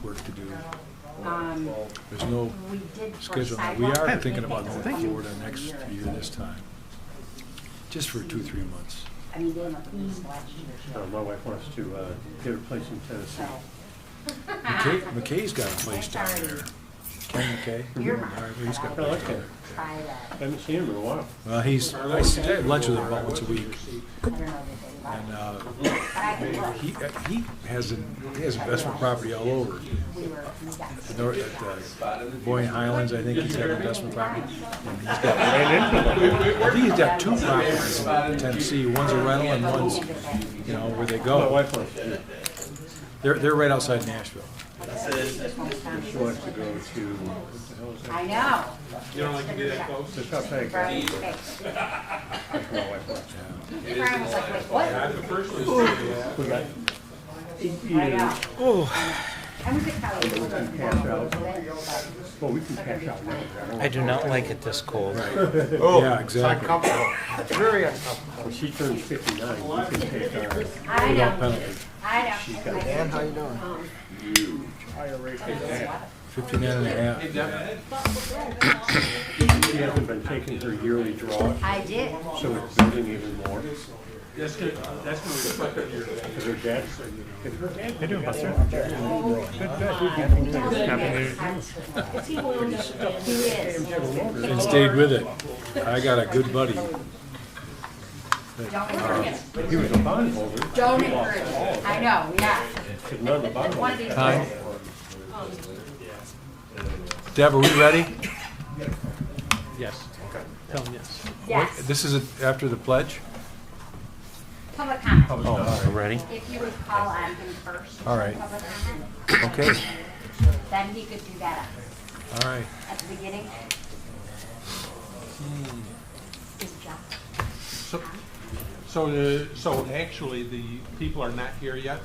work to do? There's no We did for schedule. Now, we sidewalk. are thinking about going to Florida next year this time, just for 2-3 months. I mean, they went east last year. My wife wants to get a place in Tennessee. So. McKay's got a place down there. Ken McKay? You're All right, well, he's got a I place like down that. there. Try that. I haven't seen him in a while. Well, I have lunch with him about once a week. I don't know that they like And it. But I can look. he has investment property all over. We got At Boyne Highlands, I think he's got investment property. And he's got, I think he's got 2 properties in Tennessee. One's a rental and one's, where they My go. wife wants to, They're right outside Nashville. she wants to go to, what the hell is that? I know. You don't like to be that close? Just outside Brian, Galveston. okay. That's where my wife wants to. Brian was like, wait, what? I'm the first one to say that. We got I know. Oh. And we could probably do it. cash out. Well, we can cash out now. I do not like it this cold. Yeah, exactly. When she turns 59, we can take our I Without know. penalty. I know. Dan, how you doing? higher rate than that. 59 and a half. She hasn't been taking her yearly draw, I did. so it's building even more. That's gonna reflect on your. Because her dad's, How you doing, Buster? He is. And stayed with it. I got a good buddy. Don't encourage it. he was a bondholder. Don't encourage it. I know, yeah. Because none of the One of bondholders. these Time. days. Deb, are we ready? Yes. Tell him yes. Yes. This is after the pledge? Public comment. Oh, ready? If you would call on him first. All right. Public comment, Okay. then he could do that All right. at the beginning. Good job. So actually, the people are not here yet.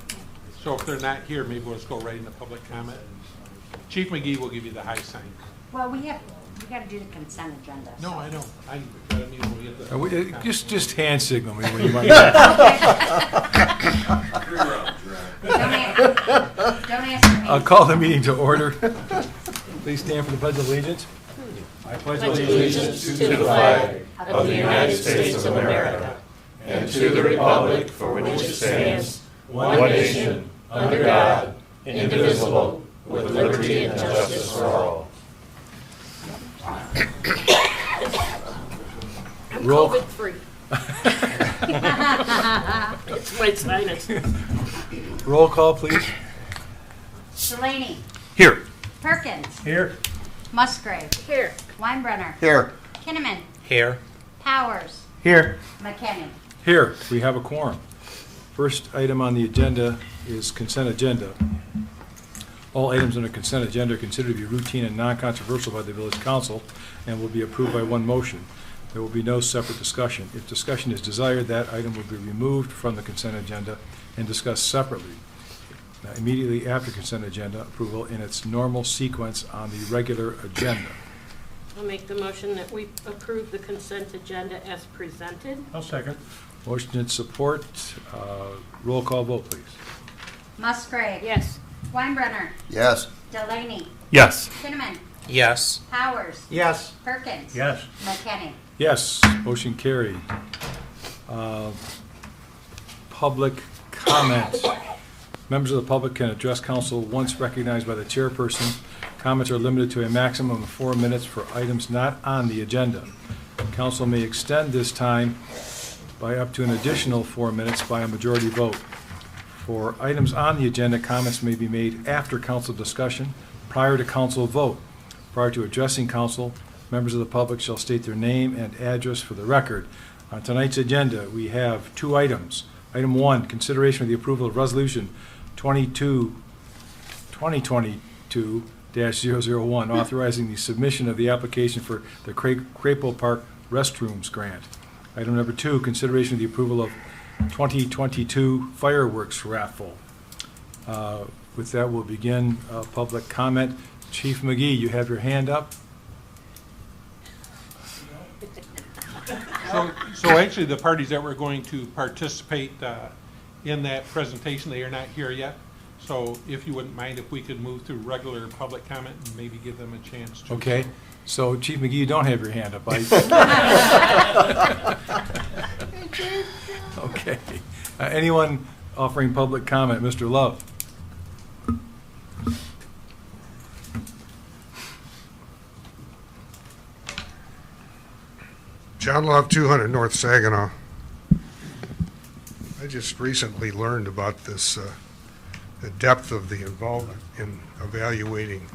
So if they're not here, maybe we'll just go right into public comment. Chief McGee will give you the high sign. Well, we gotta do the consent agenda. No, so- I know. I mean, when we get the. Just hand signal me when you want. Don't ask me. I'll call the meeting to order. Please stand for the Pledge of Allegiance. I pledge allegiance to the flag of the United States of America and to the republic for which it stands, one nation, under God, indivisible, with liberty and justice for all. Roll. COVID-free. It's my sinus. Roll call, please. Delaney. Here. Perkins. Here. Musgrave. Here. Weinbrenner. Here. Kinnaman. Here. Powers. Here. McKinney. Here, we have a quorum. First item on the agenda is consent agenda. All items on the consent agenda are considered to be routine and non-controversial by the village council and will be approved by one motion. There will be no separate discussion. If discussion is desired, that item will be removed from the consent agenda and discussed separately. Now, immediately after consent agenda approval in its normal sequence on the regular agenda. I'll make the motion that we approve the consent agenda as presented. I'll second. Motion and support. Roll call vote, please. Musgrave. Yes. Weinbrenner. Yes. Delaney. Yes. Kinnaman. Yes. Powers. Yes. Perkins. Yes. McKinney. Yes, motion carried. Public comment. Members of the public can address council once recognized by the chairperson. Comments are limited to a maximum of 4 minutes for items not on the agenda. Council may extend this time by up to an additional 4 minutes by a majority vote. For items on the agenda, comments may be made after council discussion, prior to council vote. Prior to addressing council, members of the public shall state their name and address for the record. On tonight's agenda, we have 2 items. Item 1, consideration of the approval of Resolution 2022-001, authorizing the submission of the application for the Crapo Park restrooms grant. Item number 2, consideration of the approval of 2022 fireworks raffle. With that, we'll begin public comment. Chief McGee, you have your hand up. So actually, the parties that were going to participate in that presentation, they are not here yet. So if you wouldn't mind, if we could move through regular public comment and maybe give them a chance to. Okay, so Chief McGee, you don't have your hand up, Okay. Anyone offering public comment? Mr. Love? John Love, 200 North Saginaw. I just recently learned about this, the depth of the involvement in evaluating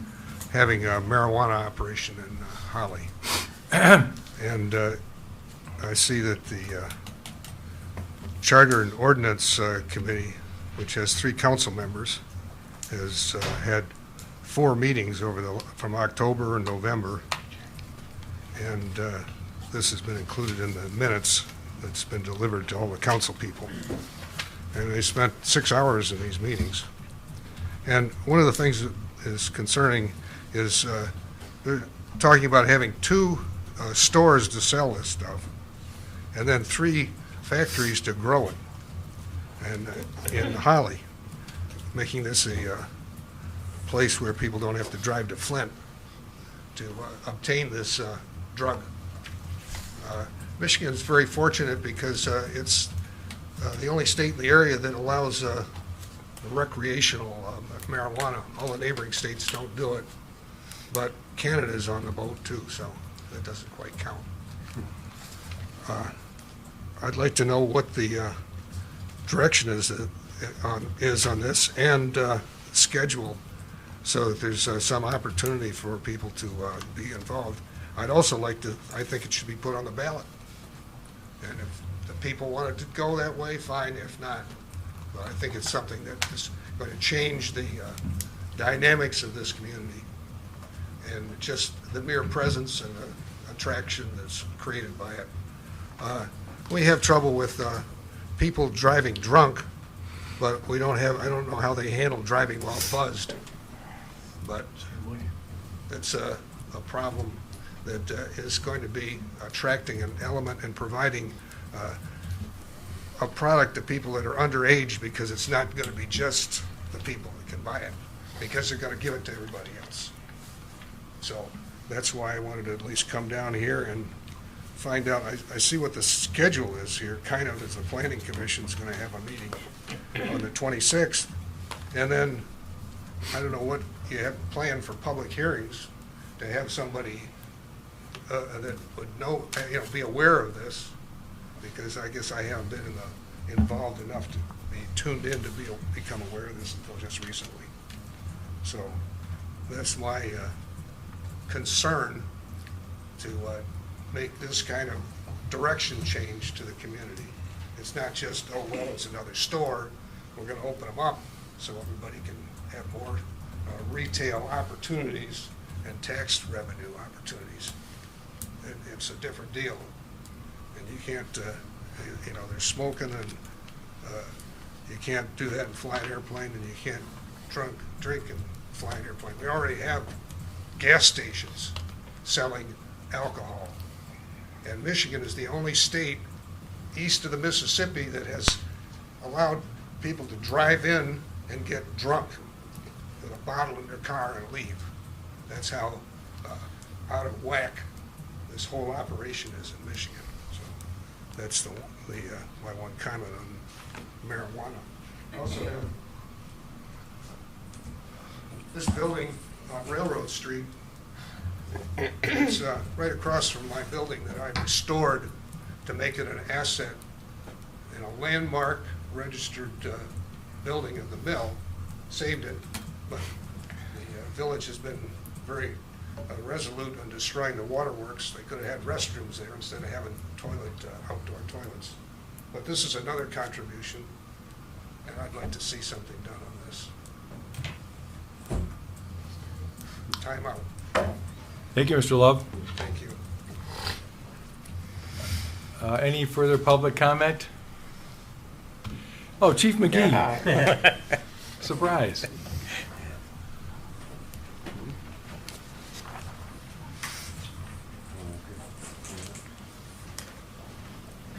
having a marijuana operation in Holly. And I see that the Charter and Ordinance Committee, which has 3 council members, has had 4 meetings from October and November. And this has been included in the minutes that's been delivered to all the council people. And they spent 6 hours in these meetings. And one of the things that is concerning is they're talking about having 2 stores to sell this stuff, and then 3 factories to grow it, and in Holly, making this a place where people don't have to drive to Flint to obtain this drug. Michigan's very fortunate because it's the only state in the area that allows recreational marijuana. All the neighboring states don't do it, but Canada's on the boat too, so that doesn't quite count. I'd like to know what the direction is on this, and schedule, so that there's some opportunity for people to be involved. I'd also like to, I think it should be put on the ballot. And if the people wanted to go that way, fine, if not. But I think it's something that is going to change the dynamics of this community, and just the mere presence and the attraction that's created by it. We have trouble with people driving drunk, but I don't know how they handle driving while buzzed. But it's a problem that is going to be attracting an element and providing a product to people that are underage, because it's not going to be just the people that can buy it, because they're going to give it to everybody else. So that's why I wanted to at least come down here and find out. I see what the schedule is here, kind of, as the Planning Commission's going to have a meeting on the 26th. And then, I don't know what you have planned for public hearings, to have somebody that would know, be aware of this, because I guess I haven't been involved enough to be tuned in to become aware of this until just recently. So that's my concern, to make this kind of direction change to the community. It's not just, oh, well, it's another store, we're going to open them up so everybody can have more retail opportunities and tax revenue opportunities. It's a different deal. And you can't, there's smoking, and you can't do that and fly an airplane, and you can't drink and fly an airplane. We already have gas stations selling alcohol. And Michigan is the only state east of the Mississippi that has allowed people to drive in and get drunk with a bottle in their car and leave. That's how out of whack this whole operation is in Michigan. So that's my one comment on marijuana. Also, this building on Railroad Street, it's right across from my building that I restored to make it an asset and a landmark registered building of the mill. Saved it, but the village has been very resolute on destroying the waterworks. They could have had restrooms there instead of having outdoor toilets. But this is another contribution, and I'd like to see something done on this. Time out. Thank you, Mr. Love. Thank you. Any further public comment? Oh, Chief McGee. Surprise.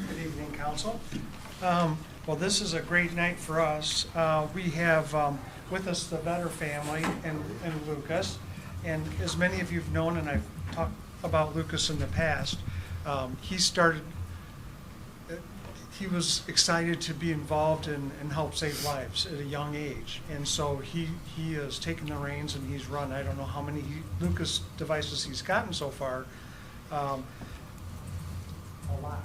Good evening, Council. Well, this is a great night for us. We have with us the Vetter family and Lucas. And as many of you have known, and I've talked about Lucas in the past, he was excited to be involved and help save lives at a young age. And so he has taken the reins and he's run, I don't know how many Lucas devices he's gotten so far. A lot.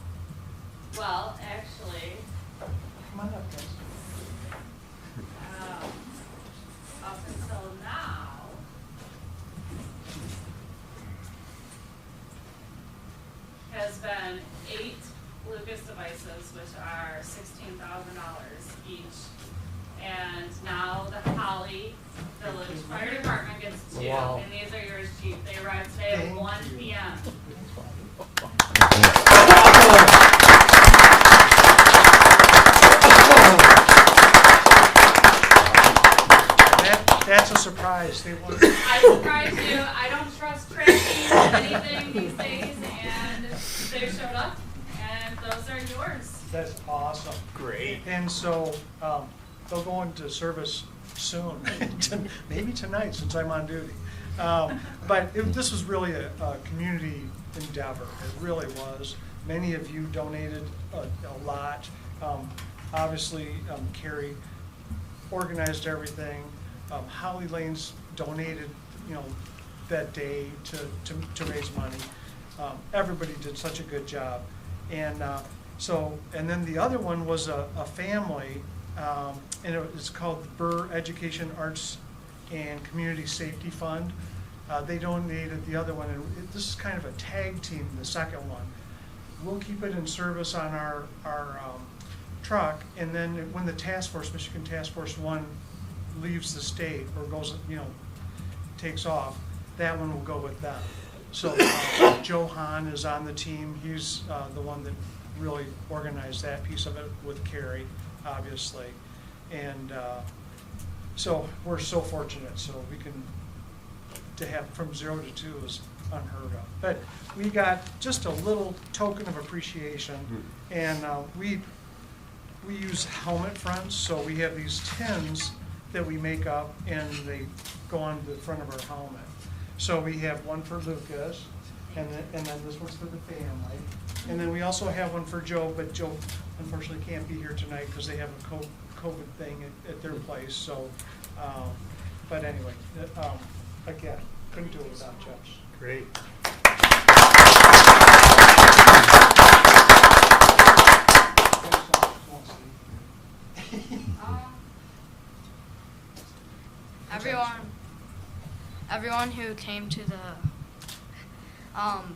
Well, actually, Come on up, guys. up until now, has been 8 Lucas devices, which are $16,000 each. And now the Holly Village Fire Department gets 2, Wow. and these are yours, Chief. They arrived today at Thank 1 you. p.m. That's a surprise. They want. I surprised you. I don't trust tracking anything these days, and they showed up, and those are yours. That's awesome. Great. And so they'll go into service soon, maybe tonight since I'm on duty. But this was really a community endeavor. It really was. Many of you donated a lot. Obviously, Carrie organized everything. Holly Lanes donated, that day to raise money. Everybody did such a good job. And and then the other one was a family, and it's called the Burr Education Arts and Community Safety Fund. They donated the other one, and this is kind of a tag team, the second one. We'll keep it in service on our truck, and then when the task force, Michigan Task Force 1, leaves the state or goes, takes off, that one will go with them. So Joe Hahn is on the team. He's the one that really organized that piece of it with Carrie, obviously. And so we're so fortunate. So we to have from 0 to 2 is unheard of. But we got just a little token of appreciation, and we use helmet fronts. So we have these tins that we make up, and they go on the front of our helmet. So we have one for Lucas, and then this one's for the family. And then we also have one for Joe, but Joe unfortunately can't be here tonight because they have a COVID thing at their place. So, but anyway, again, couldn't do it without Josh. Great. Everyone who came to the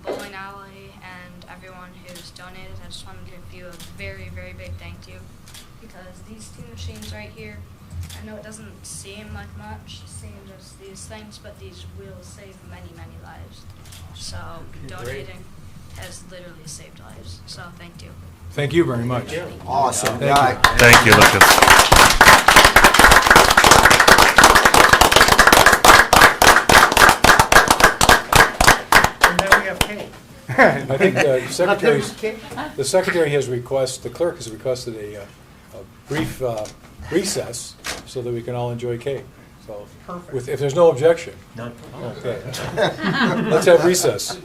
bowling alley and everyone who's donated, I just want to give you a very, very big thank you, because these 2 machines right here, I know it doesn't seem like much, seems as these things, but these will save many, many lives. So donating has literally saved lives. So thank you. Thank you very much. Awesome. Thank you. Thank you, Lucas. And then we have cake. I think the secretary has the clerk has requested a brief recess so that we can all enjoy cake. So, Perfect. if there's no objection. None. Okay. Let's have recess.